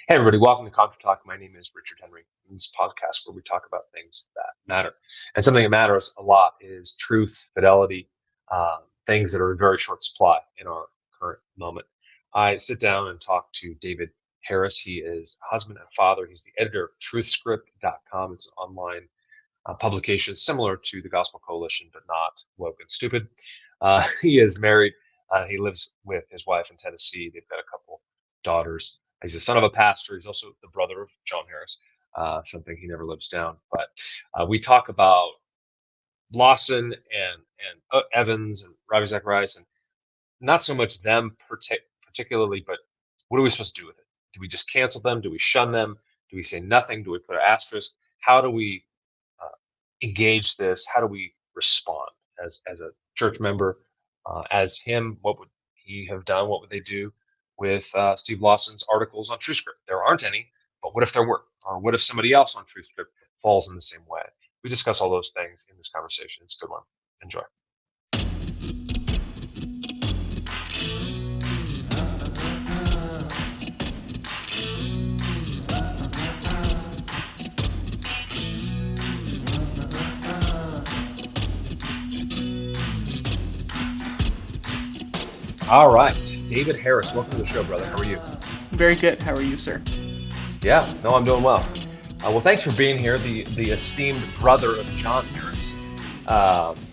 Hey, everybody, welcome to Contra Talk. My name is Richard Henry. In this podcast where we talk about things that matter. And something that matters a lot is truth, fidelity, things that are in very short supply in our current moment. I sit down and talk to David Harris. He is a husband and father. He's the editor of truthscript.com. It's an online publication similar to the Gospel Coalition, but not woke and stupid. He is married. He lives with his wife in Tennessee. They've got a couple daughters. He's the son of a pastor. He's also the brother of John Harris, something he never lives down. But we talk about Lawson and Evans and Ravi Zacharias, and not so much them particularly, but what are we supposed to do with it? Do we just cancel them? Do we shun them? Do we say nothing? Do we put an asterisk? How do we engage this? How do we respond as a church member? As him, what would he have done? What would they do with Steve Lawson's articles on TruthScript? There aren't any, but what if there were? Or what if somebody else on TruthScript falls in the same way? We discuss all those things in this conversation. It's a good one. Enjoy. All right, David Harris, welcome to the show, brother. How are you? Very good. How are you, sir? Yeah, no, I'm doing well. Well, thanks for being here, the esteemed brother of John Harris.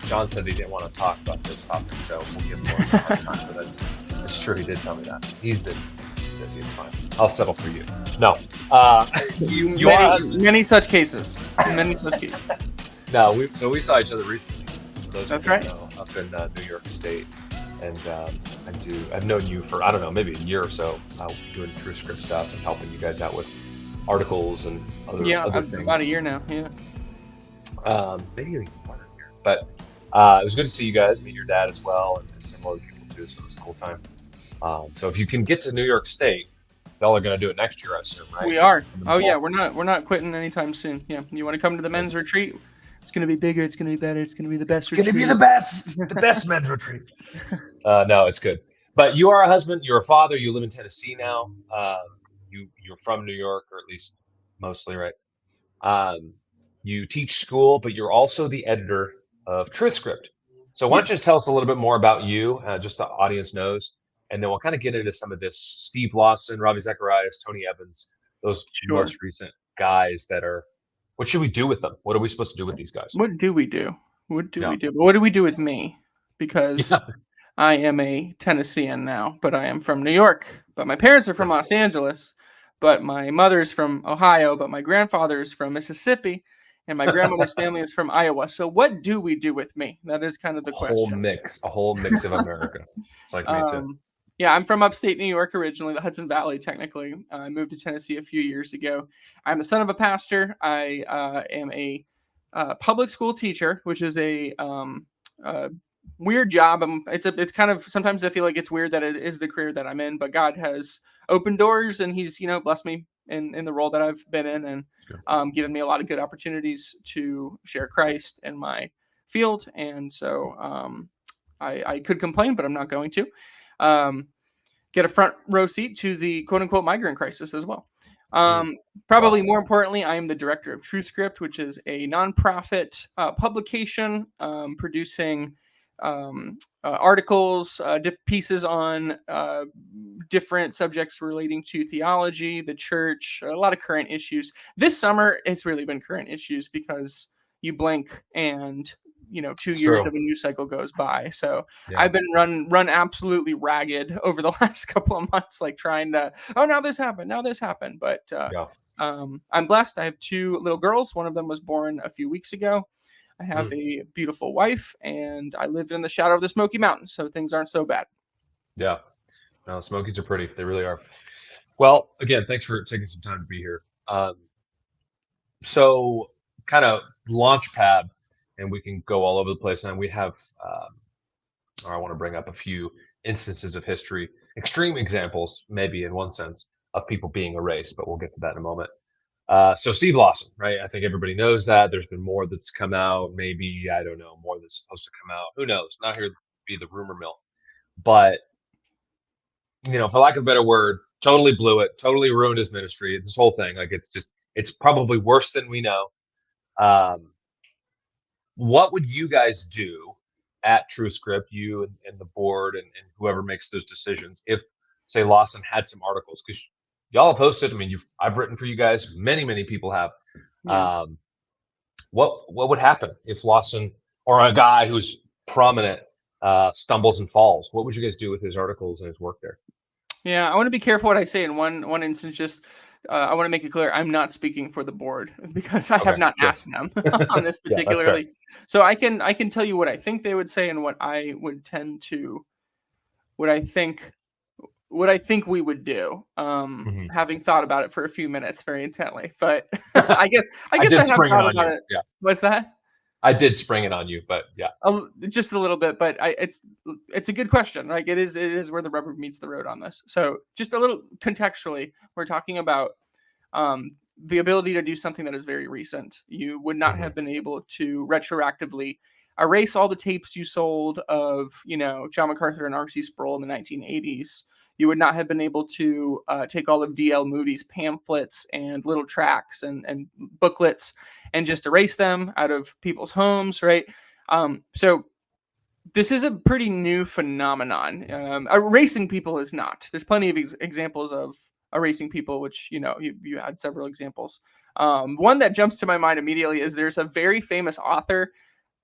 John said he didn't want to talk about this topic, so we'll give him more time. But that's true. He did tell me that. He's busy. It's fine. I'll settle for you. No. Many such cases. Many such cases. No, we saw each other recently. That's right. Up in New York State. And I've known you for, I don't know, maybe a year or so, doing TruthScript stuff and helping you guys out with articles and other things. About a year now, yeah. Maybe even more than a year. But it was good to see you guys, meet your dad as well, and some other people too, so it was a cool time. So if you can get to New York State, y'all are going to do it next year, I assume, right? We are. Oh, yeah, we're not quitting anytime soon. Yeah, you want to come to the men's retreat? It's going to be bigger. It's going to be better. It's going to be the best retreat. It's going to be the best men's retreat. No, it's good. But you are a husband. You're a father. You live in Tennessee now. You're from New York, or at least mostly, right? You teach school, but you're also the editor of TruthScript. So why don't you just tell us a little bit more about you, just the audience knows, and then we'll kind of get into some of this Steve Lawson, Ravi Zacharias, Tony Evans, those most recent guys that are. What should we do with them? What are we supposed to do with these guys? What do we do? What do we do? What do we do with me? Because I am a Tennessean now, but I am from New York. But my parents are from Los Angeles. But my mother's from Ohio. But my grandfather is from Mississippi. And my grandmother's family is from Iowa. So what do we do with me? That is kind of the question. A whole mix of America. It's like me too. Yeah, I'm from upstate New York originally, the Hudson Valley, technically. I moved to Tennessee a few years ago. I'm the son of a pastor. I am a public school teacher, which is a weird job. It's kind of, sometimes I feel like it's weird that it is the career that I'm in, but God has opened doors and he's, blessed me in the role that I've been in and given me a lot of good opportunities to share Christ in my field. And so I could complain, but I'm not going to. Get a front row seat to the quote unquote migrant crisis as well. Probably more importantly, I am the director of TruthScript, which is a nonprofit publication producing articles, pieces on different subjects relating to theology, the church, a lot of current issues. This summer, it's really been current issues because you blink and 2 years of a news cycle goes by. So I've been run absolutely ragged over the last couple of months, like trying to, now this happened. But I'm blessed. I have 2 little girls. One of them was born a few weeks ago. I have a beautiful wife, and I live in the shadow of the Smoky Mountains, so things aren't so bad. Yeah. No, Smokies are pretty. They really are. Well, again, thanks for taking some time to be here. So kind of launch pad, and we can go all over the place. And we have, I want to bring up a few instances of history, extreme examples, maybe in one sense, of people being erased, but we'll get to that in a moment. So Steve Lawson, right? I think everybody knows that. There's been more that's come out. Maybe, I don't know, more that's supposed to come out. Who knows? Not here to be the rumor mill. But, for lack of a better word, totally blew it, totally ruined his ministry, this whole thing. Like, it's probably worse than we know. Um, what would you guys do at TrueScript, you and the board and whoever makes those decisions, if, say, Lawson had some articles? Because y'all have posted. I mean, I've written for you guys. Many people have. Yeah. Um, what would happen if Lawson or a guy who's prominent stumbles and falls? What would you guys do with his articles and his work there? Yeah, I want to be careful what I say in one instance. Just I want to make it clear I'm not speaking for the board because I have Okay, not sure. asked them on this Yeah, that's fair. particularly. So I can tell you what I think they would say and what I would tend to what I think we would do. Mhm. Having thought about it for a few minutes very intently, but I guess did I have spring it thought on about you. it. Yeah, What's that? I did spring it on you, but yeah. Just a little bit, but it's a good question. Like it is where the rubber meets the road on this. So just a little contextually, we're talking about um, the ability to do something that is very recent. You would not Mhm. have been able to retroactively erase all the tapes you sold of, John MacArthur and R.C. Sproul in the 1980s. You would not have been able to take all of D.L. Moody's pamphlets and little tracts and booklets and just erase them out of people's homes, right? So this is a pretty new phenomenon. Erasing people is not. There's plenty of examples of erasing people, which you had several examples. One that jumps to my mind immediately is there's a very famous author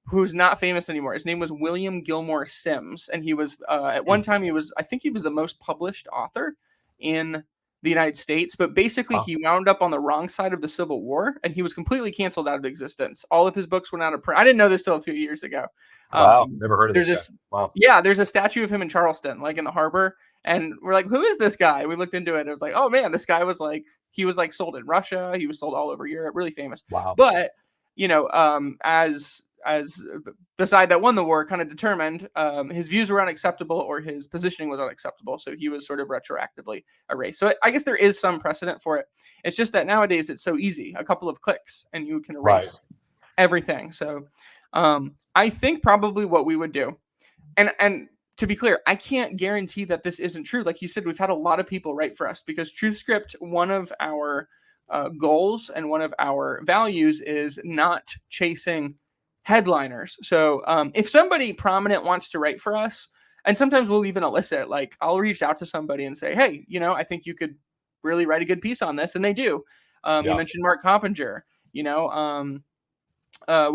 who's not famous anymore. His name was William Gilmore Simms, and he was at one time I think he was the most published author in the United States, but basically Wow. he wound up on the wrong side of the Civil War, and he was completely canceled out of existence. All of his books went out of print. I didn't know this till a few years ago. Wow. Never heard of There's this guy. this, Wow. yeah, there's a statue of him in Charleston, like in the harbor, and we're like, who is this guy? We looked into it. It was like, oh man, this guy was like, he was like sold in Russia. He was sold all over Europe, really famous. Wow. But as the side that won the war kind of determined, his views were unacceptable or his positioning was unacceptable, so he was sort of retroactively erased. So I guess there is some precedent for it. It's just that nowadays it's so easy, a couple of clicks, and you can Right. erase everything. So I think probably what we would do, and to be clear, I can't guarantee that this isn't true. Like you said, we've had a lot of people write for us because TrueScript, one of our goals and one of our values is not chasing headliners. So if somebody prominent wants to write for us, and sometimes we'll even elicit, like I'll reach out to somebody and say, hey, I think you could really write a good piece on this, and they do. You Yeah. mentioned Mark Coppinger. We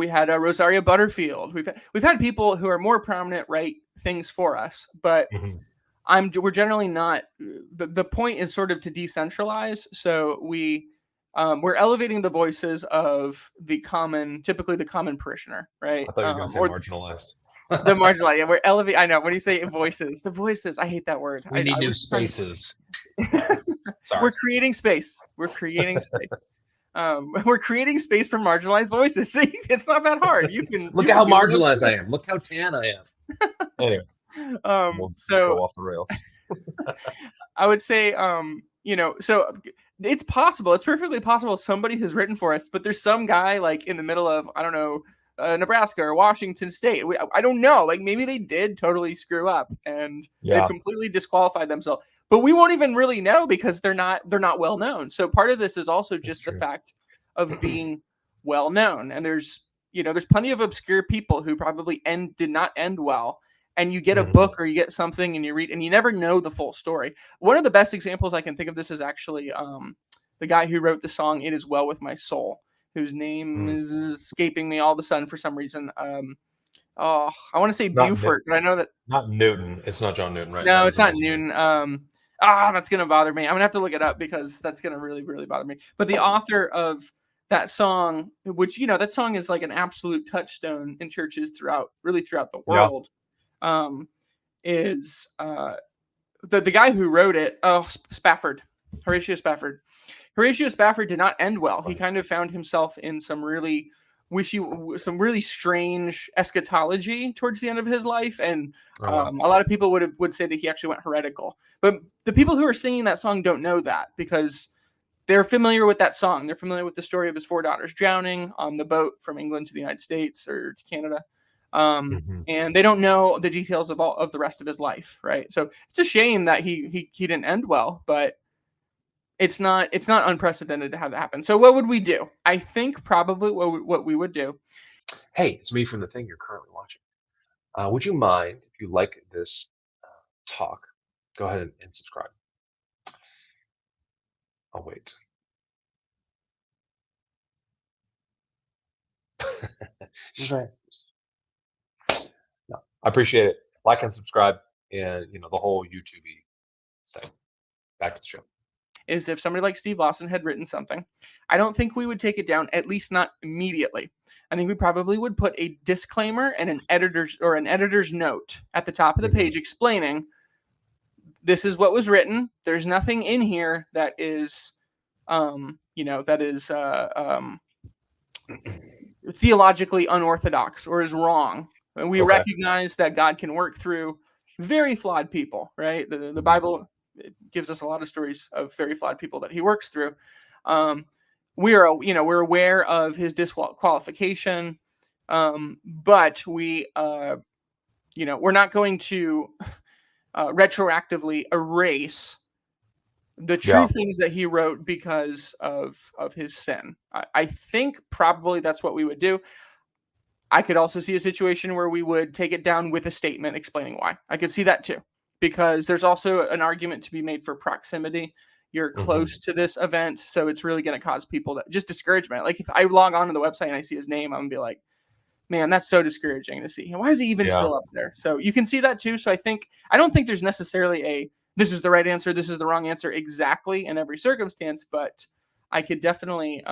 had Rosaria Butterfield. We've had people who are more prominent write things for us, but Mhm. we're generally not. The point is sort of to decentralize. So we're elevating the voices of typically the common parishioner, right? I thought you were going to say Or marginalized. the marginalized. Yeah, we're elevating. I know. When you say voices, the voices. I hate that word. We need I new was trying spaces. to. Sorry. We're creating space. We're creating space. We're creating space for marginalized voices. See, it's not that hard. You can Look you at can how do it. marginalized I am. Look how tan I am. Anyway, we'll So go off the rails. I would say, so it's possible. It's perfectly possible somebody has written for us, but there's some guy like in the middle of, I don't know, Nebraska or Washington State. I don't know. Like maybe they did totally screw up and they've Yeah. completely disqualified themselves. But we won't even really know because they're not well known. So part of this is also That's just the true. fact of being well known. And there's plenty of obscure people who probably did not end well, and you get a Mhm. book or you get something and you read and you never know the full story. One of the best examples I can think of this is actually the guy who wrote the song "It Is Well with My Soul," whose name Mm. is escaping me all of a sudden for some reason. I want to say Not Buford, but I know that not Newton. It's not John Newton, right? That no, was it's the not guy's name. Newton. That's gonna bother me. I'm gonna have to look it up because that's gonna really, really bother me. But the author of that song, which that song is like an absolute touchstone in churches throughout the Yeah. world, um, is the guy who wrote it. Oh, Spafford, Horatio Spafford. Horatio Spafford did not end well. He Right. kind of found himself in some really strange eschatology towards the end of his life, and Oh wow. a lot of people would say that he actually went heretical. But the people who are singing that song don't know that because they're familiar with that song. They're familiar with the story of his four daughters drowning on the boat from England to the United States or to Canada. Mhm. And they don't know the details of all of the rest of his life, right? So it's a shame that he didn't end well, but it's not unprecedented to have that happen. So what would we do? I think probably what we would do. Hey, it's me from the thing you're currently watching. Would you mind if you like this talk? Go ahead and subscribe. I'll wait. Just right. No, I appreciate it. Like and subscribe, and the whole YouTube thing. Back to the show. Is if somebody like Steve Lawson had written something, I don't think we would take it down, at least not immediately. I think we probably would put a disclaimer and an editor's note at the top of the page explaining this is what was written. There's nothing in here that is, theologically unorthodox or is wrong. And we recognize that God can work through very flawed people, right? The Bible gives us a lot of stories of very flawed people that he works through. We're aware of his disqualification, but we're not going to retroactively erase the true things that he wrote because of his sin. I think probably that's what we would do. I could also see a situation where we would take it down with a statement explaining why. I could see that too, because there's also an argument to be made for proximity. You're close to this event, so it's really going to cause people just discouragement. Like if I log on to the website and I see his name, I'm going to be like, man, that's so discouraging to see. Why is he even still up there? So you can see that too. So I don't think there's necessarily this is the right answer, this is the wrong answer exactly in every circumstance, but I could definitely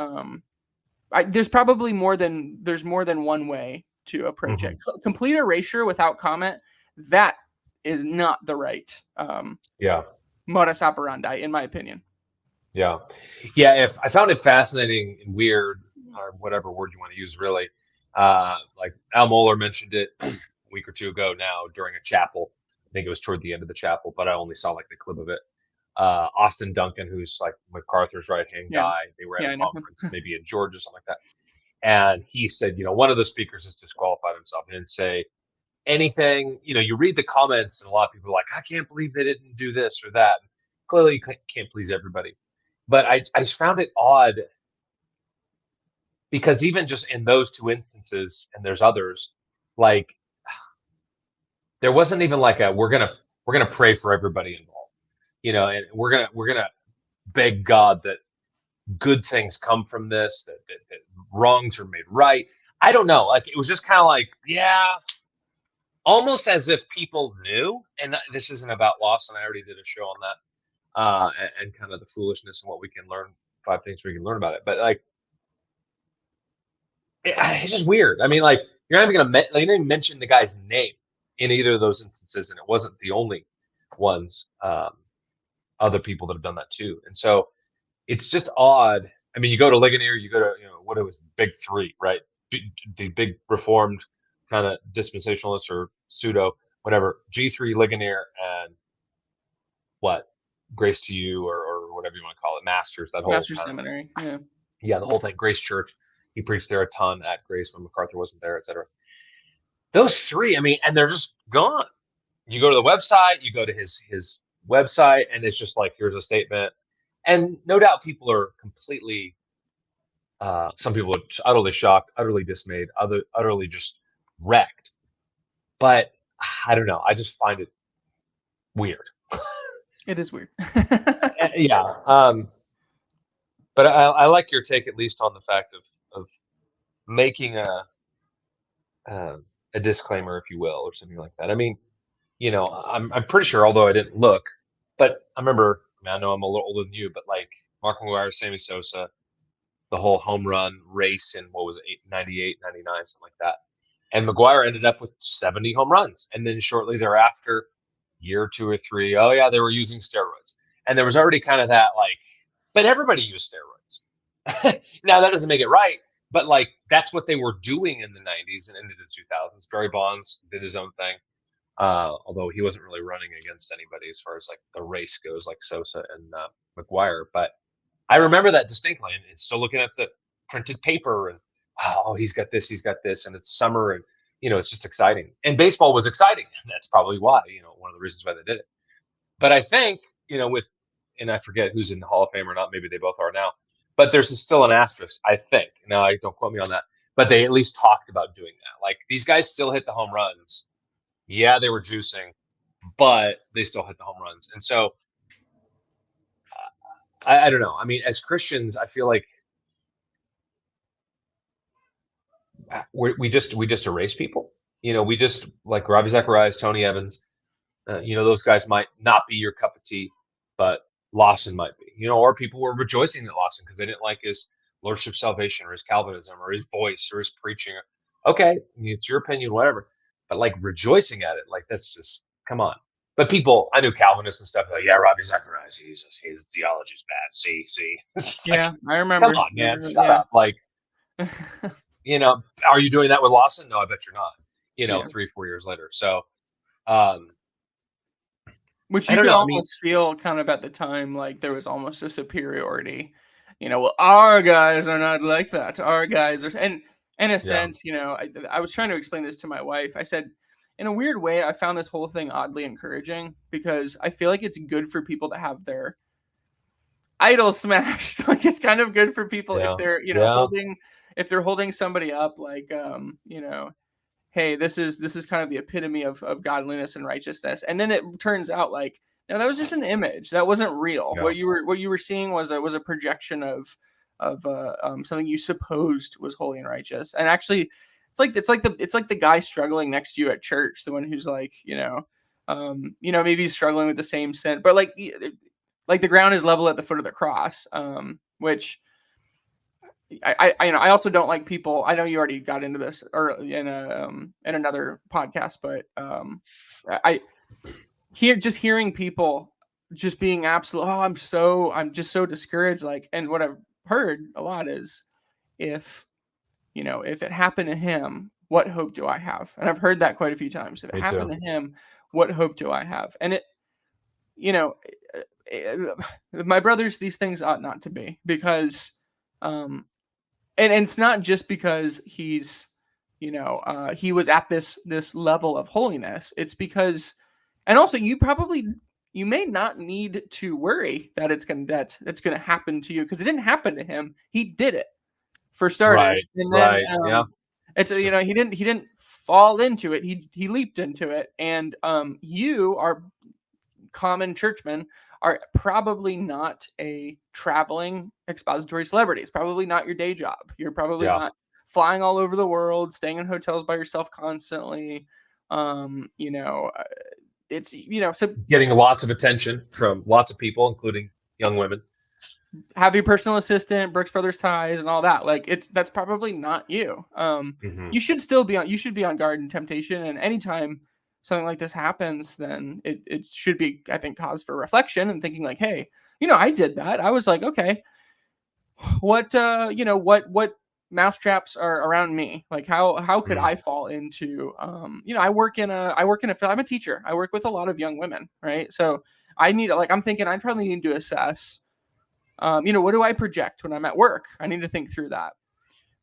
there's probably more than one way to approach it. Complete erasure without comment, that is not the right modus operandi, in my opinion. If I found it fascinating and weird, or whatever word you want to use, really, like Al Mohler mentioned it a week or two ago now during a chapel. I think it was toward the end of the chapel, but I only saw like the clip of it. Austin Duncan, who's like MacArthur's right-hand guy, they were at a conference, maybe in Georgia, something like that. And he said, one of the speakers has disqualified himself and didn't say anything. You read the comments and a lot of people are like, I can't believe they didn't do this or that. Clearly, you can't please everybody. But I found it odd because even just in those two instances, and there's others, like there wasn't even like we're gonna pray for everybody involved, and we're gonna beg God that good things come from this, that wrongs are made right. I don't know. Like it was just kind of like, almost as if people knew. And this isn't about Lawson. I already did a show on that, and kind of the foolishness and what we can learn. 5 things we can learn about it. But like, it's just weird. I mean, like you're not even they didn't even mention the guy's name in either of those instances, and it wasn't the only ones. Other people that have done that too, and so it's just odd. I mean, you go to Ligonier, you go to what it was, big three, right? The big reformed kind of dispensationalists or pseudo whatever, G3, Ligonier, and what Grace to You or whatever you want to call it, Masters. That whole Masters Seminary, the whole thing. Grace Church. He preached there a ton at Grace when MacArthur wasn't there, etc. Those three, I mean, and they're just gone. You go to the website, you go to his website, and it's just like, here's a statement. And no doubt people are completely, some people are utterly shocked, utterly dismayed, utterly just wrecked. But I don't know. I just find it weird. It is weird. But I like your take, at least on the fact of making a disclaimer, if you will, or something like that. I mean, I'm pretty sure, although I didn't look, but I remember. I know I'm a little older than you, but like Mark McGwire, Sammy Sosa, the whole home run race in what was it, 98, 99, something like that. And McGwire ended up with 70 home runs. And then shortly thereafter, year 2 or 3, oh yeah, they were using steroids. And there was already kind of that like, but everybody used steroids. Now that doesn't make it right, but like that's what they were doing in the 90s and into the 2000s. Barry Bonds did his own thing. Although he wasn't really running against anybody as far as like the race goes, like Sosa and McGwire. But I remember that distinctly, and still looking at the printed paper and, oh, he's got this, and it's summer, and it's just exciting. And baseball was exciting, and that's probably why, one of the reasons why they did it. But I think, and I forget who's in the Hall of Fame or not. Maybe they both are now. But there's still an asterisk, I think. Now, don't quote me on that. But they at least talked about doing that. Like, these guys still hit the home runs. Yeah, they were juicing, but they still hit the home runs. And so, I don't know. I mean, as Christians, I feel like we just erase people. We just, like Ravi Zacharias, Tony Evans. Those guys might not be your cup of tea, but Lawson might be. Or people were rejoicing at Lawson because they didn't like his Lordship Salvation or his Calvinism or his voice or his preaching. Okay, it's your opinion, whatever. But like rejoicing at it, like that's just, come on. But people, I knew Calvinists and stuff like, yeah, Ravi Zacharias, his theology's bad. See. It's like, Yeah, I remember. come on, man, shut Yeah. up. Like, are you doing that with Lawson? No, I bet you're not. Yeah. 3-4 years later. So, um, Which I you don't could know. I mean, almost feel kind of at the time like there was almost a superiority. Well, our guys are not like that. Our guys are, and in a yeah, sense, I was trying to explain this to my wife. I said, in a weird way, I found this whole thing oddly encouraging because I feel like it's good for people to have their idols smashed. Like it's kind of good for people if yeah, they're, yeah, holding somebody up, like, hey, this is kind of the epitome of godliness and righteousness. And then it turns out like, no, that was just an image. That wasn't real. yeah. What you were seeing was a projection of something you supposed was holy and righteous. And actually, it's like the guy struggling next to you at church, the one who's like, maybe he's struggling with the same sin, but like the ground is level at the foot of the cross, which I also don't like people. I know you already got into this or in another podcast, but I hearing people just being absolute. Oh, I'm just so discouraged. Like, and what I've heard a lot is if it happened to him, what hope do I have? And I've heard that quite a few times. If it Me happened too. to him, what hope do I have? And you know, my brothers, these things ought not to be because and it's not just because he was at this level of holiness. It's because, and also you may not need to worry that it's gonna happen to you because it didn't happen to him. He did it for starters, Right, and then right. Yeah, it's that's true. he didn't fall into it. He leaped into it, and you are common churchmen are probably not a traveling expository celebrity. It's probably not your day job. You're probably Yeah, not flying all over the world, staying in hotels by yourself constantly. Um, you know, uh, it's so getting lots of attention from lots of people, including young women. have your personal assistant, Brooks Brothers ties, and all that. Like that's probably not you. Hmm. You should be on guard in temptation, and anytime something like this happens, then it should be, I think, cause for reflection and thinking like, hey, I did that. I was like, okay, what mousetraps are around me? Like how could Hmm. I fall into I'm a teacher. I work with a lot of young women, right? So I'm thinking I probably need to assess what do I project when I'm at work? I need to think through that.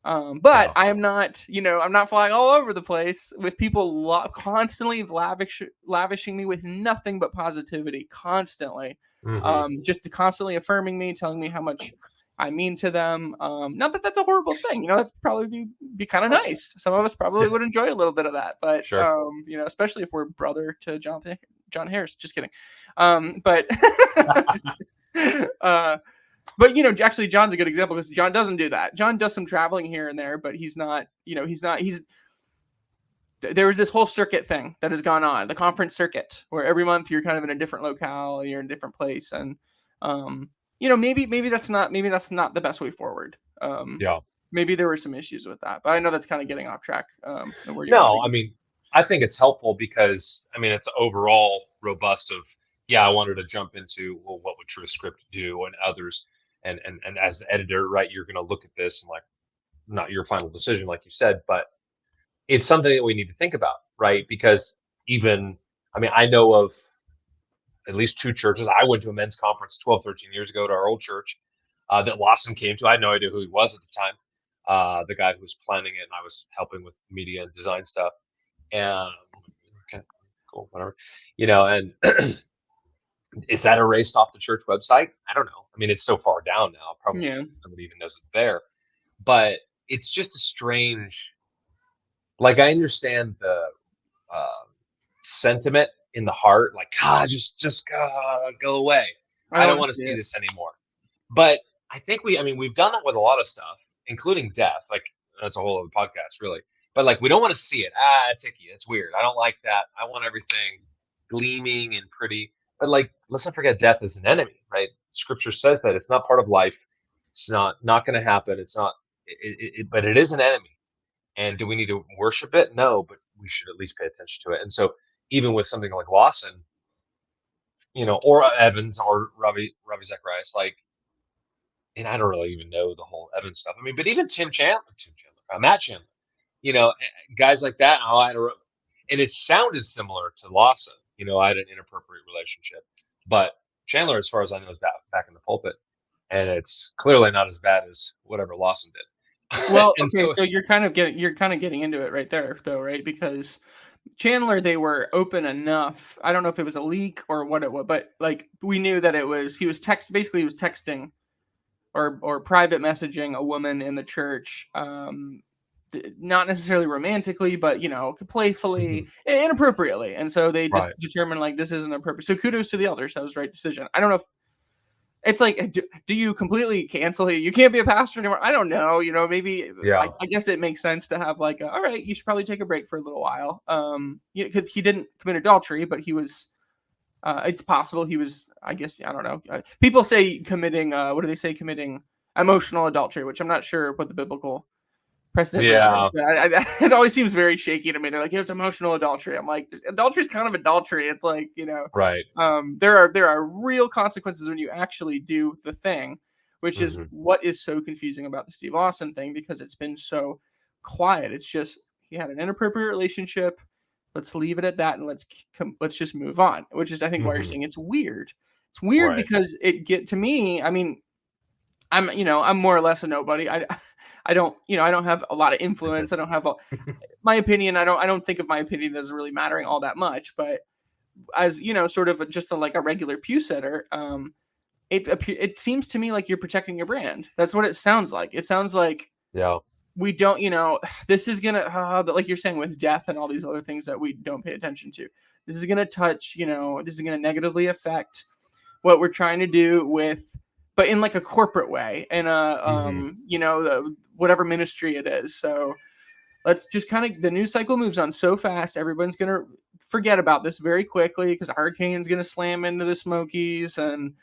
But Yeah. I am not, I'm not flying all over the place with people constantly lavishing me with nothing but positivity, constantly, Hmm. just constantly affirming me, telling me how much I mean to them. Not that that's a horrible thing, that's probably be kind of nice. Some of us probably would enjoy a little bit of that, but Sure. especially if we're brother to John Harris. Just kidding. But just, uh, but actually, John's a good example because John doesn't do that. John does some traveling here and there, but he's not. He's there was this whole circuit thing that has gone on, the conference circuit, where every month you're kind of in a different locale, you're in a different place, and maybe that's not the best way forward. Yeah. Maybe there were some issues with that, but I know that's kind of getting off track. And where you wanted No, to I go. mean, I think it's helpful because it's overall robust of, yeah, I wanted to jump into, well, what would TrueScript do and others, and as the editor, right, you're going to look at this and like, not your final decision, like you said, but it's something that we need to think about, right? Because even, I know of at least two churches. I went to a men's conference 12, 13 years ago to our old church that Lawson came to. I had no idea who he was at the time. The guy who was planning it, and I was helping with media and design stuff. And okay, cool, whatever, and Is that erased off the church website? I don't know. I mean, it's so far down now. Probably Yeah. nobody even knows it's there. But it's just a strange. Like I understand the uh, sentiment in the heart, like just go away. I I don't don't want want to to see see it. this anymore. But I think I mean, we've done that with a lot of stuff, including death. Like that's a whole other podcast, really. But like, we don't want to see it. It's icky. It's weird. I don't like that. I want everything gleaming and pretty. But like, let's not forget, death is an enemy, right? Scripture says that it's not part of life. It's not going to happen. It's not. But it is an enemy. And do we need to worship it? No, but we should at least pay attention to it. And so, even with something like Lawson, or Evans or Ravi Zacharias, like, and I don't really even know the whole Evans stuff. I mean, but even Matt Chandler, guys like that. Oh, I had and it sounded similar to Lawson. I had an inappropriate relationship, but Chandler, as far as I know, is back in the pulpit, and it's clearly not as bad as whatever Lawson did. Well, And okay, so, so you're kind of getting into it right there, though, right? Because Chandler, they were open enough. I don't know if it was a leak or what it was, but like we knew that it was. He was texting or private messaging a woman in the church, not necessarily romantically, but playfully, inappropriately, and so they right, just determined like this isn't appropriate. So kudos to the elders, that was the right decision. I don't know if it's like, do you completely cancel it? You can't be a pastor anymore. I don't know. Maybe yeah, I guess it makes sense to have like, all right, you should probably take a break for a little while. Because he didn't commit adultery, but he was. It's possible he was. I guess I don't know. People say committing. What do they say? Committing emotional adultery, which I'm not sure what the biblical precedent for that yeah, is. It always seems very shaky to me. They're like, it's emotional adultery. I'm like, adultery is kind of adultery. It's like, right, there are real consequences when you actually do the thing, which is hmm what is so confusing about the Steve Lawson thing because it's been so quiet. It's just he had an inappropriate relationship. Let's leave it at that and let's just move on. Which is I think why you're hmm saying it's weird. It's weird right, because it get to me. I mean, I'm more or less a nobody. I don't have a lot of influence. I exactly. don't have my opinion. I don't think of my opinion as really mattering all that much. But as sort of like a regular pew sitter, it seems to me like you're protecting your brand. That's what it sounds like. It sounds like Yeah, we don't, this is gonna like you're saying with death and all these other things that we don't pay attention to. This is gonna touch, this is gonna negatively affect what we're trying to do with, but in like a corporate way, in a hmm whatever ministry it is. So let's just kind of the news cycle moves on so fast. Everyone's gonna forget about this very quickly because a hurricane's gonna slam into the Smokies, and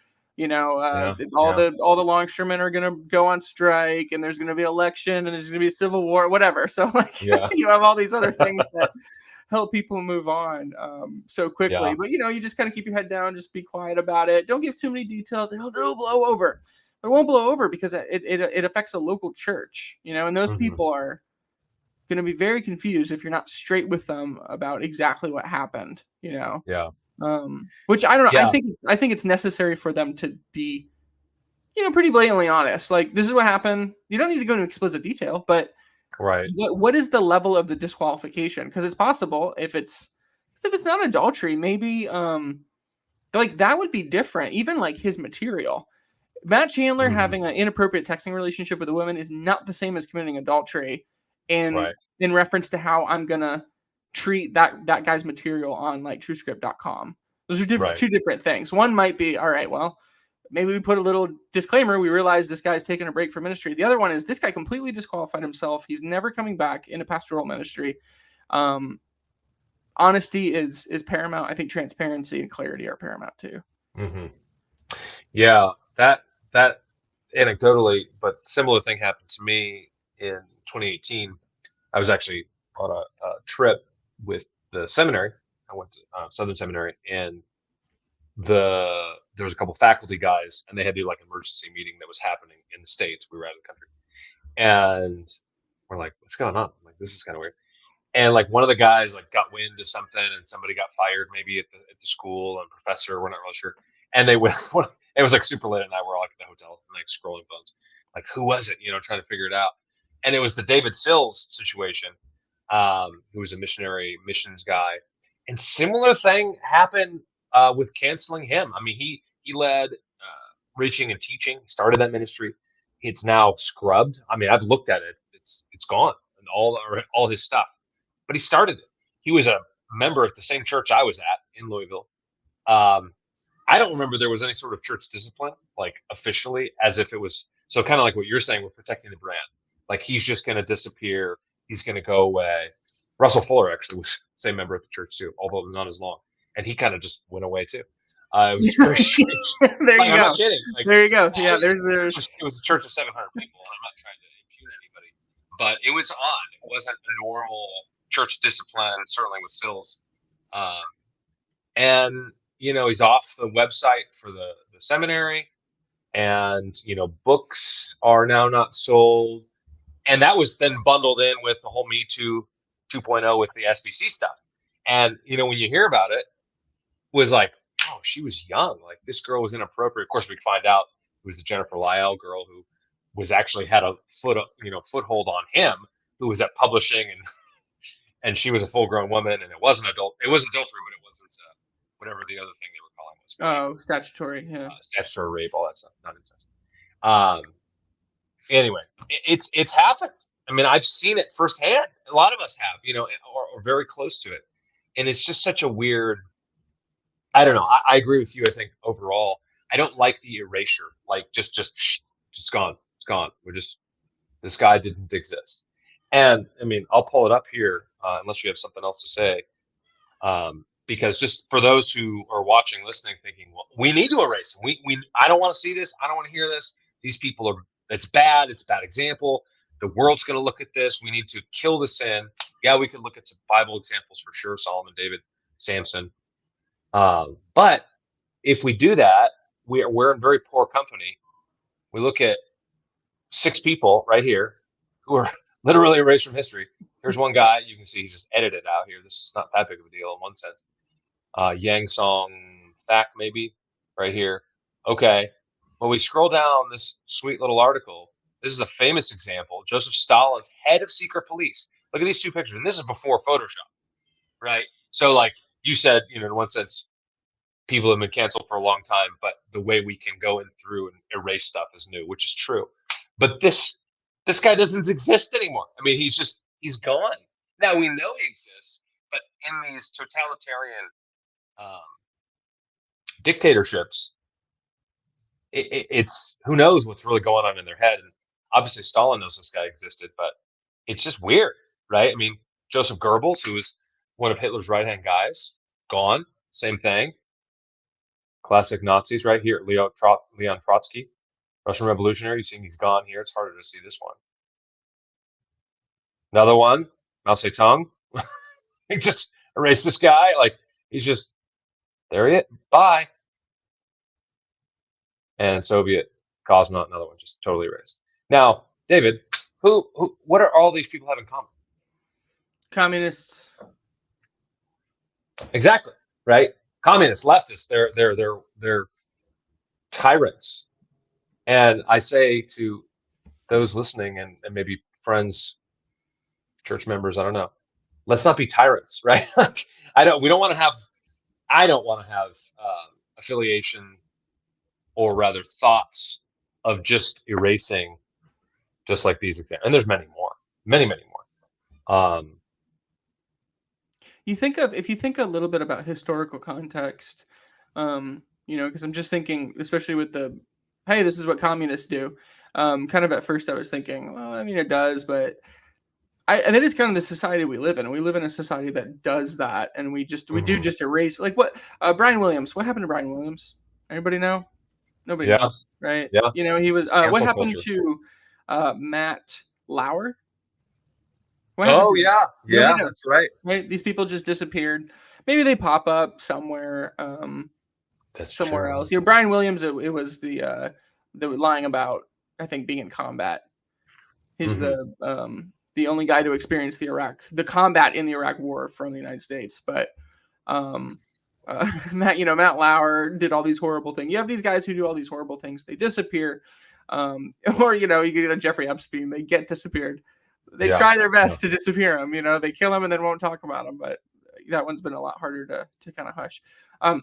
yeah, all yeah, the longshoremen are gonna go on strike, and there's gonna be election, and there's gonna be a civil war, whatever. So like yeah, you have all these other things that help people move on so quickly. yeah, But you just kind of keep your head down, just be quiet about it. Don't give too many details. It'll blow over. It won't blow over because it affects a local church, and those hmm people are going to be very confused if you're not straight with them about exactly what happened. yeah, Which I don't know. I yeah, think it's necessary for them to be pretty blatantly honest. Like this is what happened. You don't need to go into explicit detail, but right, what is the level of the disqualification? Because it's possible if it's not adultery, maybe like that would be different. Even like his material. Matt Chandler hmm having an inappropriate texting relationship with a woman is not the same as committing adultery in right, in reference to how I'm gonna treat that guy's material on like TrueScript.com. Those are right, two different things. One might be, all right, well, maybe we put a little disclaimer. We realize this guy's taking a break from ministry. The other one is this guy completely disqualified himself. He's never coming back into pastoral ministry. Um, Honesty is paramount. I think transparency and clarity are paramount too. hmm yeah. That anecdotally, but similar thing happened to me in 2018. I was actually on a trip with the seminary. I went to Southern Seminary, and there was a couple faculty guys, and they had to do like an emergency meeting that was happening in the States. We were out of the country, and we're like, "What's going on?" I'm like, "This is kind of weird." And like one of the guys like got wind of something, and somebody got fired maybe at the school, and professor, we're not really sure. And they went. It was like super late at night. We're all like at the hotel, and like scrolling phones, like who was it? Trying to figure it out. And it was the David Sills situation, who was a missionary missions guy. And similar thing happened with canceling him. I mean, he led reaching and teaching. He started that ministry. It's now scrubbed. I mean, I've looked at it. It's gone and all his stuff. But he started it. He was a member at the same church I was at in Louisville. I don't remember there was any sort of church discipline, like officially, as if it was. So kind of like what you're saying, we're protecting the brand. Like he's just going to disappear. He's going to go away. Russell Fuller actually was the same member at the church too, although not as long. And he kind of just went away too. It was very strange. There Like, you I'm go. not kidding. Like, There you go. Yeah, there's it was a church of 700 people. And I'm not trying to impugn anybody, but it was odd. It wasn't a normal church discipline, certainly with Sills. And he's off the website for the seminary, and books are now not sold. And that was then bundled in with the whole Me Too 2.0 with the SBC stuff. And when you hear about it, was like, oh, she was young. Like this girl was inappropriate. Of course, we find out it was the Jennifer Lyell girl who was actually had a foothold on him, who was at publishing, and she was a full-grown woman, and it wasn't adultery, but it wasn't whatever the other thing they were calling was. Oh, statutory, yeah, statutory rape, all that stuff, not incest. Anyway, it's happened. I mean, I've seen it firsthand. A lot of us have, or very close to it, and it's just such a weird. I don't know. I agree with you. I think overall, I don't like the erasure. Like just gone. It's gone. This guy didn't exist. And I mean, I'll pull it up here unless you have something else to say. Because just for those who are watching, listening, thinking, well, we need to erase him. I don't want to see this. I don't want to hear this. These people are. It's bad. It's a bad example. The world's going to look at this. We need to kill the sin. Yeah, we could look at some Bible examples for sure. Solomon, David, Samson. But if we do that, we're in very poor company. We look at 6 people right here who are literally erased from history. Here's one guy. You can see he's just edited out here. This is not that big of a deal in one sense. Yang Song Thak, maybe, right here. Okay. When we scroll down this sweet little article, this is a famous example. Joseph Stalin's head of secret police. Look at these 2 pictures. And this is before Photoshop, right? So like you said, in one sense, people have been canceled for a long time, but the way we can go in through and erase stuff is new, which is true. But this guy doesn't exist anymore. I mean, he's gone. Now we know he exists, but in these totalitarian dictatorships, it's who knows what's really going on in their head. And obviously Stalin knows this guy existed, but it's just weird, right? I mean, Joseph Goebbels, who was one of Hitler's right-hand guys, gone. Same thing. Classic Nazis right here. Leon Trotsky, Russian revolutionary. You see he's gone here. It's harder to see this one. Another one, Mao Zedong. Just erase this guy. Like he's just there. He is. Bye. And Soviet cosmonaut, another one, just totally erased. Now, David, what are all these people have in common? Communists. Exactly. Right. Communists, leftists. They're tyrants. And I say to those listening and maybe friends, church members, I don't know, let's not be tyrants, right? I don't want to have affiliation, or rather thoughts of just erasing, just like these examples. And there's many more. If you think a little bit about historical context, because I'm just thinking, especially with hey, this is what communists do. Kind of at first I was thinking, well, I mean, it does, but and it is kind of the society we live in. We live in a society that does that, and we do just erase. Like what Brian Williams? What happened to Brian Williams? Anybody know? Nobody knows, right? Yeah. He was. What happened to Matt Lauer? Yeah, that's right. Right, these people just disappeared. Maybe they pop up somewhere, somewhere else. Brian Williams. It was the lying about, I think, being in combat. He's the only guy to experience the combat in the Iraq War from the United States. But Matt Lauer did all these horrible things. You have these guys who do all these horrible things. They disappear. Or you get a Jeffrey Epstein. They get disappeared. They try their best to disappear them. They kill them and then won't talk about them. But that one's been a lot harder to kind of hush.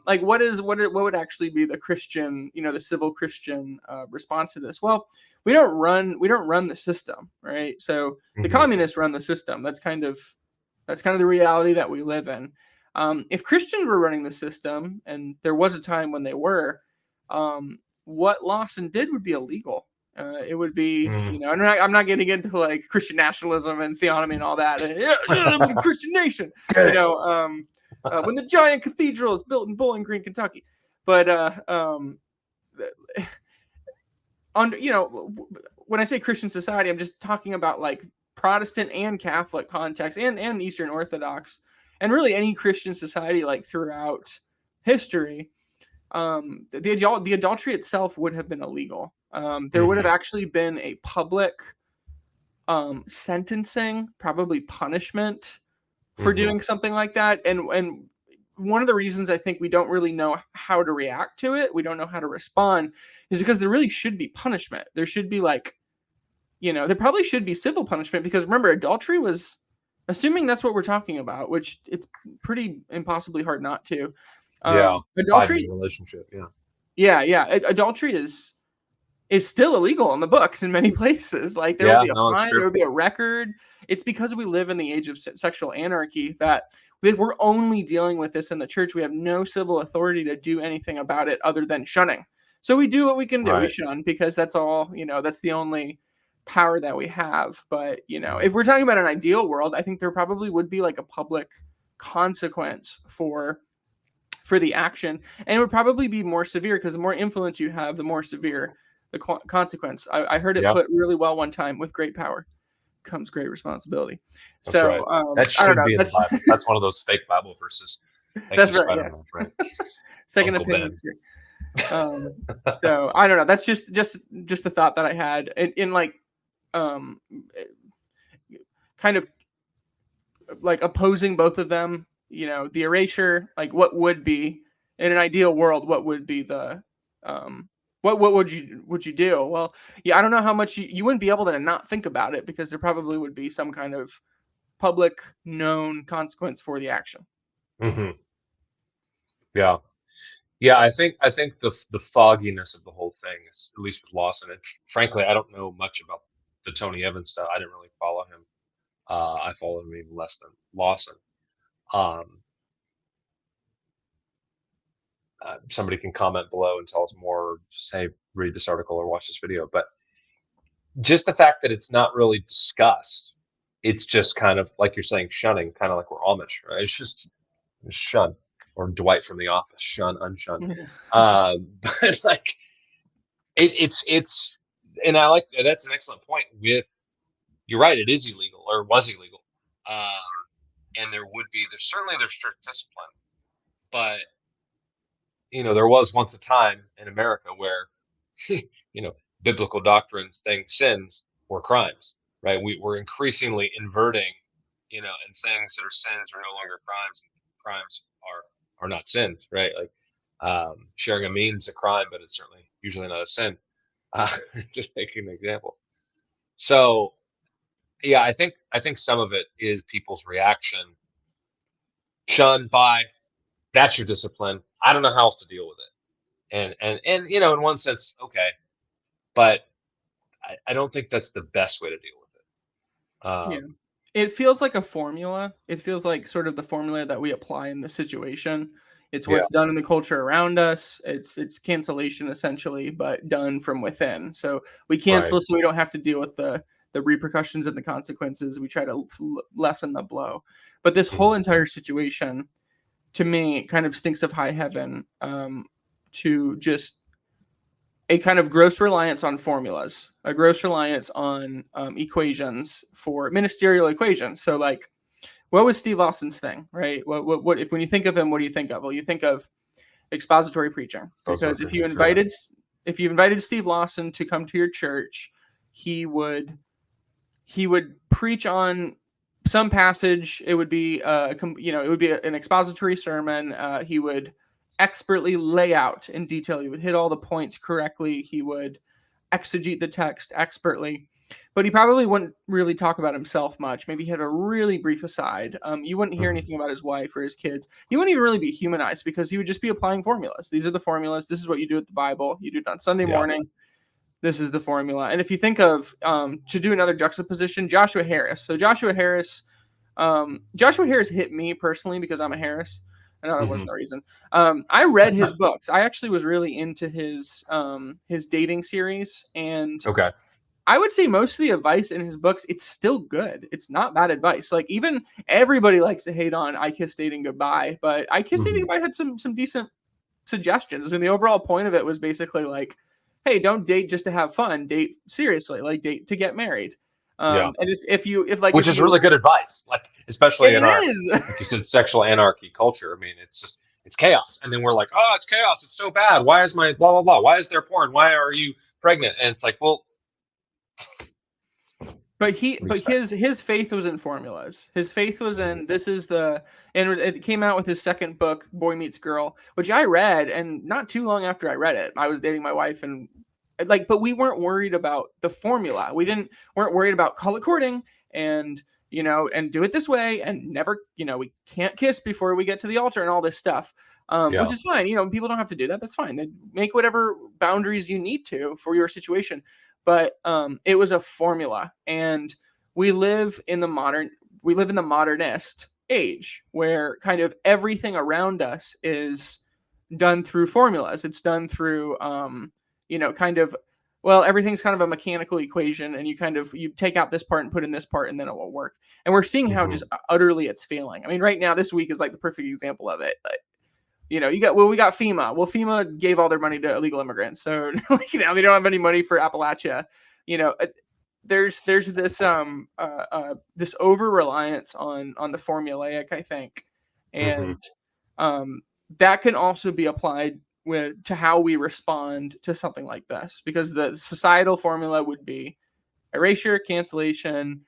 Like what would actually be the Christian, the civil Christian response to this? Well, we don't run the system, right? So the communists run the system. That's kind of the reality that we live in. If Christians were running the system, and there was a time when they were, what Lawson did would be illegal. It would be, I'm not getting into like Christian nationalism and theonomy and all that. And, Christian nation, when the giant cathedral is built in Bowling Green, Kentucky. But when I say Christian society, I'm just talking about like Protestant and Catholic context, and Eastern Orthodox, and really any Christian society like throughout history. The adultery itself would have been illegal. There would have actually been a public sentencing, probably punishment for doing something like that. And one of the reasons I think we don't really know how to react to it, we don't know how to respond, is because there really should be punishment. There should be like, there probably should be civil punishment, because remember, adultery was, assuming that's what we're talking about, which it's pretty impossibly hard not to. Adultery relationship. Adultery is still illegal in the books in many places. Like there will be a fine, there will be a record. It's because we live in the age of sexual anarchy that we're only dealing with this in the church. We have no civil authority to do anything about it other than shunning. So we do what we can do. We shun, because that's all, that's the only power that we have. But, if we're talking about an ideal world, I think there probably would be like a public consequence for the action, and it would probably be more severe, because the more influence you have, the more severe the consequence. I heard it put really well one time: with great power comes great responsibility. That's right. That should be in the Bible. That's one of those fake Bible verses. That's right. Right. Second opinions. So I don't know. That's just the thought that I had in like kind of like opposing both of them. The erasure, like what would be in an ideal world, what would be the what would you do? Well, I don't know how much you wouldn't be able to not think about it, because there probably would be some kind of public known consequence for the action. I think the fogginess of the whole thing is, at least with Lawson, and frankly, I don't know much about the Tony Evans stuff. I didn't really follow him. I followed him even less than Lawson. Somebody can comment below and tell us more, or say read this article or watch this video. But just the fact that it's not really discussed, it's just kind of like you're saying, shunning, kind of like we're Amish, right? It's just shun, or Dwight from The Office, shun, unshun. But like it's, and I like that's an excellent point. You're right, it is illegal, or was illegal, and there's certainly strict discipline, but there was once a time in America where, biblical doctrines, sins were crimes, right? We're increasingly inverting, and things that are sins are no longer crimes, and crimes are not sins, right? Like sharing a meme is a crime, but it's certainly usually not a sin. Just taking an example. So, I think some of it is people's reaction. Shun, by, that's your discipline. I don't know how else to deal with it. And in one sense, okay, but I don't think that's the best way to deal with it. It feels like a formula. It feels like sort of the formula that we apply in the situation. It's what's done in the culture around us. It's cancellation essentially, but done from within. So we cancel, so we don't have to deal with the repercussions and the consequences. We try to lessen the blow. But this whole entire situation, to me, kind of stinks of high heaven, to just a kind of gross reliance on formulas, a gross reliance on equations, for ministerial equations. So like, what was Steve Lawson's thing, right? What if, when you think of him, what do you think of? Well, you think of expository preaching, because if you invited Steve Lawson to come to your church, he would preach on some passage. It would be it would be an expository sermon. He would expertly lay out in detail. He would hit all the points correctly. He would exegete the text expertly, but he probably wouldn't really talk about himself much. Maybe he had a really brief aside. You wouldn't hear anything about his wife or his kids. He wouldn't even really be humanized because he would just be applying formulas. These are the formulas. This is what you do with the Bible. You do it on Sunday Yeah. morning. This is the formula. And if you think of, to do another juxtaposition, Joshua Harris. So Joshua Harris hit me personally because I'm a Harris. I know that wasn't the reason. I read his books. I actually was really into his dating series, and Okay. I would say most of the advice in his books, it's still good. It's not bad advice. Like, even everybody likes to hate on I Kiss Dating Goodbye, but I Kiss Dating Goodbye had some decent suggestions. I mean, the overall point of it was basically like, hey, don't date just to have fun. Date seriously. Like, date to get married. Yeah. And if you Which is really good advice, like especially it in our, is. like you said, sexual anarchy culture. I mean, it's chaos, and then we're like, oh, it's chaos. It's so bad. Why is my blah blah blah? Why is there porn? Why are you pregnant? And it's like, well, But his faith was in formulas. His faith was in this is the, and it came out with his second book, Boy Meets Girl, which I read, and not too long after I read it, I was dating my wife, and like, but we weren't worried about the formula. Weren't worried about color courting and and do it this way and never, we can't kiss before we get to the altar and all this stuff. yeah. Which is fine. People don't have to do that. That's fine. They make whatever boundaries you need to for your situation. But it was a formula, and we live in the modernist age where kind of everything around us is done through formulas. It's done through kind of, well, everything's kind of a mechanical equation, and you take out this part and put in this part, and then it will work. And we're seeing how just utterly it's failing. I mean, right now, this week is like the perfect example of it. But, we got FEMA. Well, FEMA gave all their money to illegal immigrants, so they don't have any money for Appalachia. There's this this over reliance on the formulaic, I think, and that can also be applied to how we respond to something like this, because the societal formula would be erasure, cancellation.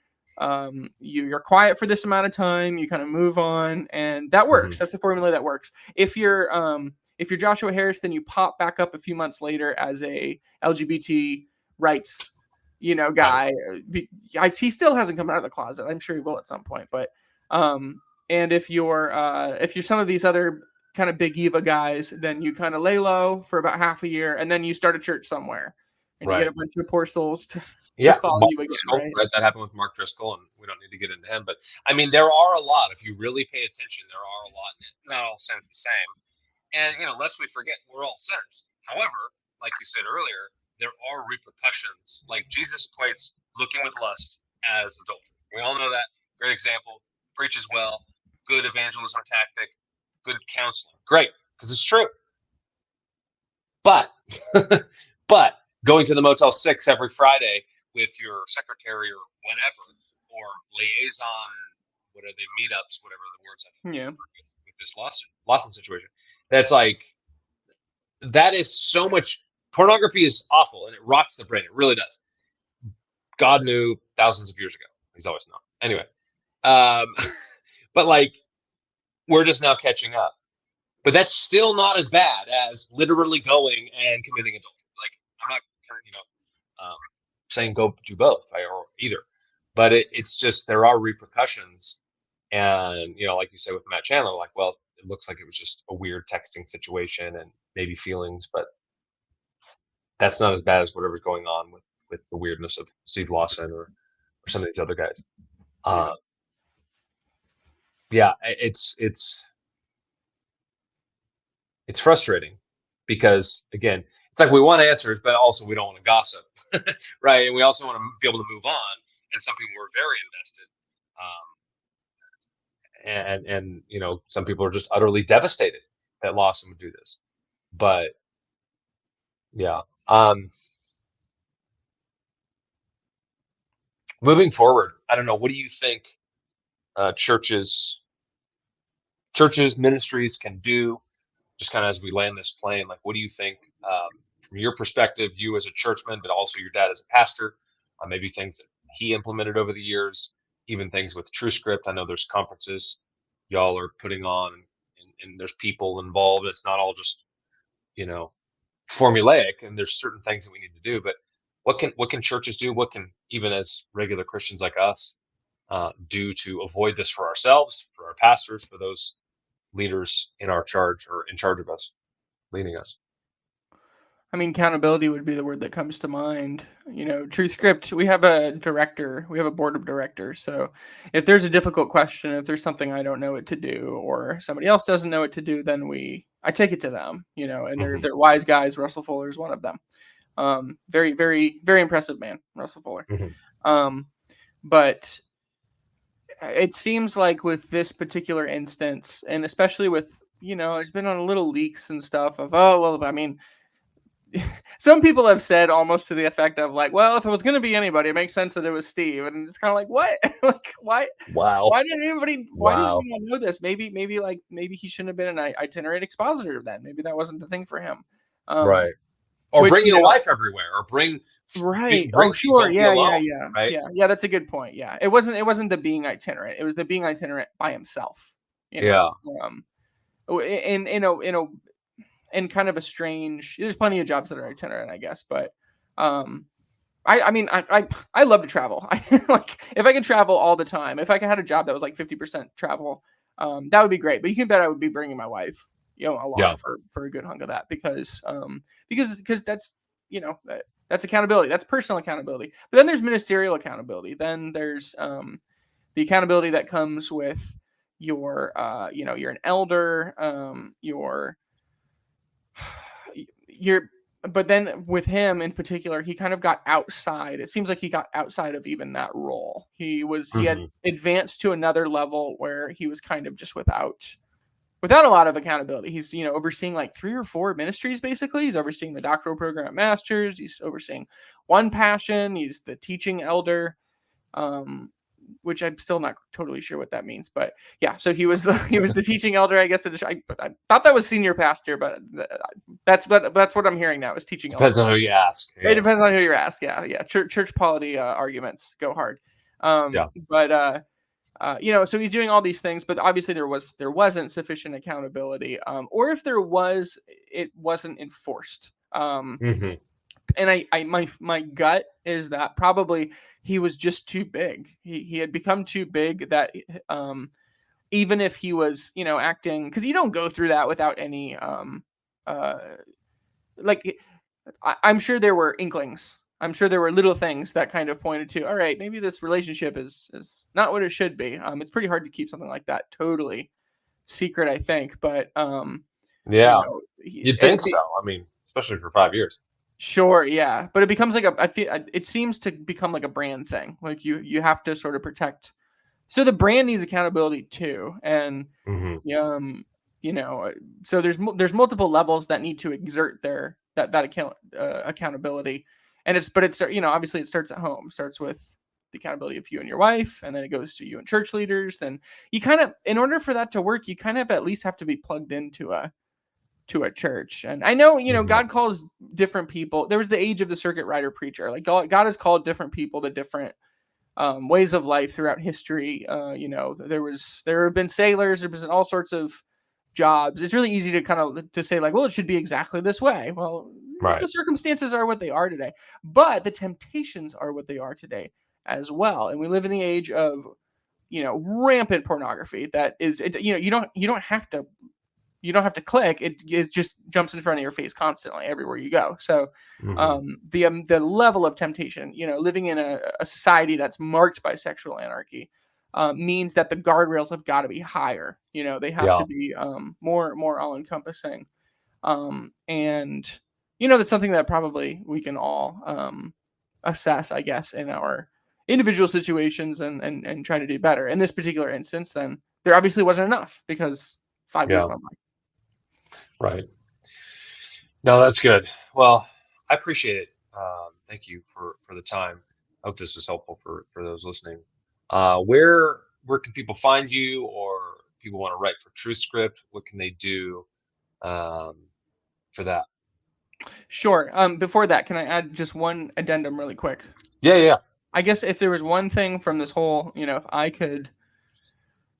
You're quiet for this amount of time, you kind of move on, and that works. That's the formula that works. If you're Joshua Harris, then you pop back up a few months later as a LGBT rights guy. He still hasn't come out of the closet. I'm sure he will at some point. But and if you're some of these other kind of big Eva guys, then you kind of lay low for about half a year, and then you start a church somewhere, and you get a bunch of poor souls to follow Mark you again, Driscoll, right? right? That happened with Mark Driscoll, and we don't need to get into him. But I mean, there are a lot. If you really pay attention, there are a lot. Not all sins the same. And lest we forget, we're all sinners. However, like you said earlier, there are repercussions. Like Jesus equates looking with lust as adultery. We all know that. Great example. Preaches well. Good evangelism tactic. Good counseling. Great, because it's true. But but going to the Motel 6 every Friday with your secretary or whatever, or liaison, what are they, meetups, whatever the words are with this Lawson situation. That's like, that is so much. Pornography is awful, and it rots the brain. It really does. God knew thousands of years ago. He's always known. Anyway, but like, we're just now catching up. But that's still not as bad as literally going and committing adultery. Like, I'm not, saying go do both or either, but it's just, there are repercussions. And like you said with Matt Chandler, like, well, it looks like it was just a weird texting situation and maybe feelings, but that's not as bad as whatever's going on with the weirdness of Steve Lawson or some of these other guys. It's frustrating because, again, it's like we want answers, but also we don't want to gossip, right? And we also want to be able to move on. And some people were very invested, and some people are just utterly devastated that Lawson would do this. But yeah, moving forward, I don't know. What do you think churches, ministries can do? Just kind of as we land this plane, like, what do you think from your perspective, you as a churchman, but also your dad as a pastor, maybe things that he implemented over the years, even things with TrueScript. I know there's conferences y'all are putting on, and there's people involved. It's not all just, formulaic, and there's certain things that we need to do. But what can churches do? What can, even as regular Christians like us, do to avoid this for ourselves, for our pastors, for those leaders in our charge or in charge of us, leading us? I mean, accountability would be the word that comes to mind. Truth Script, we have a director, we have a board of directors. So if there's a difficult question, if there's something I don't know what to do, or somebody else doesn't know what to do, then I take it to them, and Hmm. they're wise guys. Russell Fuller is one of them. Very, very, very impressive man, Russell Fuller. Hmm. Um, but it seems like with this particular instance, and especially with, it's been on little leaks and stuff of, oh, well, I mean, some people have said almost to the effect of like, well, if it was going to be anybody, it makes sense that it was Steve. And it's kind of like, what? Like, why? Wow. Why didn't anybody? Why did Wow. anyone know this? Maybe he shouldn't have been an itinerant expositor then. Maybe that wasn't the thing for him. Um, Right. Or which bring your wife everywhere, or right? Oh, bring people, sure. don't be Yeah, yeah, alone. yeah, Right. yeah, yeah. That's a good point. Yeah, it wasn't the being itinerant. It was the being itinerant by himself. You Yeah. know, um, in and kind of a strange. There's plenty of jobs that are itinerant, I guess, but um, I mean, I love to travel. I like if I can travel all the time. If I had a job that was like 50% travel, that would be great. But you can bet I would be bringing my wife, Yeah. along for a good hunk of that because that's that's accountability. That's personal accountability. But then there's ministerial accountability. Then there's the accountability that comes with you're an elder, you're but then with him in particular, he kind of got outside. It seems like he got outside of even that role. He had Hmm. advanced to another level where he was kind of just without a lot of accountability. He's, overseeing like 3 or 4 ministries basically. He's overseeing the doctoral program at Masters, he's overseeing One Passion, he's the teaching elder. Um which I'm still not totally sure what that means, but yeah. So he was the teaching elder, I guess. I thought that was senior pastor, but that's what I'm hearing now is teaching Depends elder. on who you ask. It Yeah. depends on who you ask. Yeah, yeah. Church polity arguments go hard. Yeah. But so he's doing all these things, but obviously there wasn't sufficient accountability, or if there was, it wasn't enforced. Hmm. And my gut is that probably he was just too big. He had become too big that even if he was, acting, because you don't go through that without any uh like I'm sure there were inklings. I'm sure there were little things that kind of pointed to, all right, maybe this relationship is not what it should be. It's pretty hard to keep something like that totally secret, I think. But Yeah. he, You'd think so. I mean, especially for 5 years. sure, yeah, but it becomes like I feel it seems to become like a brand thing. Like you have to sort of protect. So the brand needs accountability too, and Hmm. um, you know, so there's multiple levels that need to exert accountability, and it's obviously it starts at home. It starts with the accountability of you and your wife, and then it goes to you and church leaders. Then you kind of, in order for that to work, you kind of at least have to be plugged into a church. And I know, Hmm. God calls different people. There was the age of the circuit rider preacher. Like God has called different people to different ways of life throughout history. There have been sailors. There's been all sorts of jobs. It's really easy to kind of to say like, well, it should be exactly this way. Well, the Right. circumstances are what they are today, but the temptations are what they are today as well. And we live in the age of rampant pornography. That is, you don't have to click. It just jumps in front of your face constantly everywhere you go. So Hmm. the level of temptation, living in a society that's marked by sexual anarchy, means that the guardrails have got to be higher. They have Yeah. to be more all encompassing. And that's something that probably we can all assess, I guess, in our individual situations and try to do better. In this particular instance, then there obviously wasn't enough because 5 years Yeah. went by. Right. No, that's good. Well, I appreciate it. Thank you for the time. I hope this is helpful for those listening. Where can people find you, or if people want to write for TruthScript, what can they do um, for that? Sure. Before that, can I add just one addendum really quick? Yeah, yeah, I guess if there was one thing from this whole, if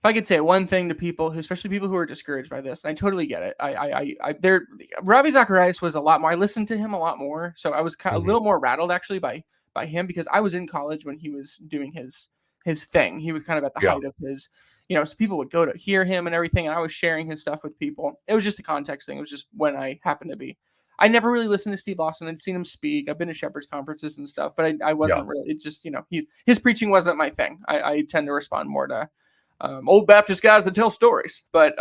I could say one thing to people, especially people who are discouraged by this, and I totally get it. Ravi Zacharias was a lot more. I listened to him a lot more, so I was a Hmm. little more rattled actually by him, because I was in college when he was doing his thing. He was kind of at the Yeah. height of his, so people would go to hear him and everything, and I was sharing his stuff with people. It was just a context thing. It was just when I happened to be. I never really listened to Steve Lawson. I'd seen him speak. I've been to Shepherd's conferences and stuff, but I Yeah. wasn't really. It just, his preaching wasn't my thing. I tend to respond more to old Baptist guys that tell stories, but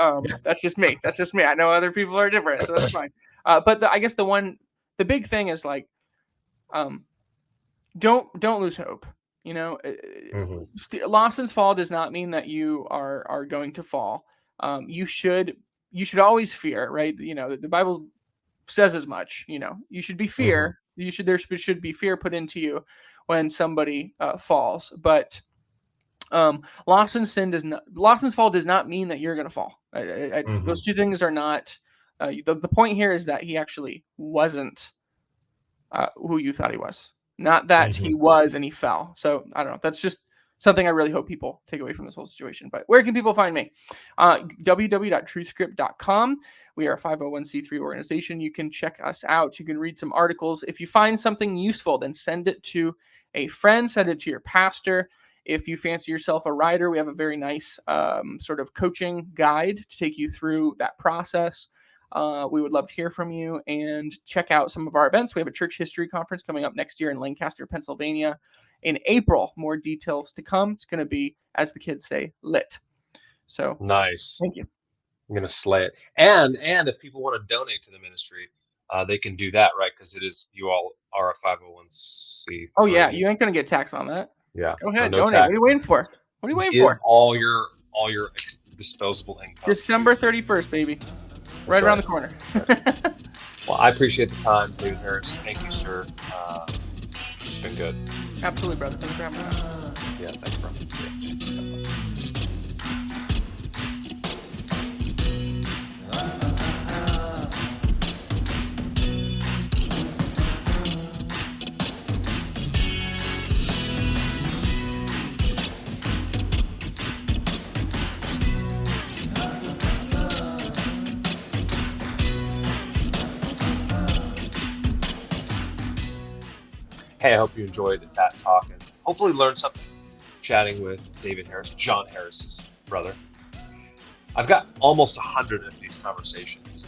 that's just me. That's just me. I know other people are different, so that's fine. But I guess the big thing is like, um, don't lose hope. Hmm. Lawson's fall does not mean that you are going to fall. You should always fear, right? The Bible says as much. You should be Hmm. fear. There should be fear put into you when somebody falls, but Lawson's fall does not mean that you're going to fall. Hmm. Those two things are not. The point here is that he actually wasn't who you thought he was, not that Hmm. he was and he fell. So I don't know. That's just something I really hope people take away from this whole situation. But where can people find me? www.truthscript.com. We are a 501c3 organization. You can check us out. You can read some articles. If you find something useful, then send it to a friend, send it to your pastor. If you fancy yourself a writer, we have a very nice sort of coaching guide to take you through that process. We would love to hear from you, and check out some of our events. We have a church history conference coming up next year in Lancaster, Pennsylvania in April. More details to come. It's going to be, as the kids say, lit. So Nice. thank you. I'm gonna slay it. And if people want to donate to the ministry, they can do that, right? Because you all are a Oh yeah, 501c3. you ain't going to get taxed on that. Yeah. Go So ahead, no donate. What are you tax. waiting for? What are you waiting Give for? all your disposable income to. December 31st, baby. That's Right around right. the corner. That's right. Well, I appreciate the time, David Harris. Thank you, sir. It's been good. Absolutely, brother. Thanks for having me. Yeah. Thanks, bro. Yeah. God bless. Hey, I hope you enjoyed that talk and hopefully learned something chatting with David Harris, John Harris's brother. I've got almost 100 of these conversations,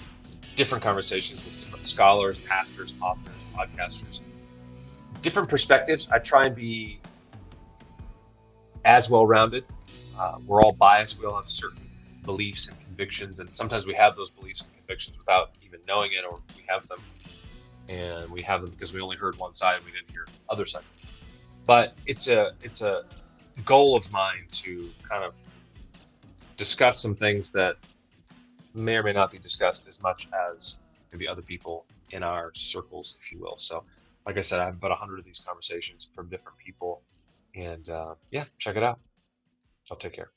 different conversations with different scholars, pastors, authors, podcasters, different perspectives. I try and be as well-rounded. We're all biased. We all have certain beliefs and convictions, and sometimes we have those beliefs and convictions without even knowing it, or we have them, and we have them because we only heard one side and we didn't hear other sides. But it's a goal of mine to kind of discuss some things that may or may not be discussed as much as maybe other people in our circles, if you will. So, like I said, I have about 100 of these conversations from different people, and yeah, check it out. I'll take care.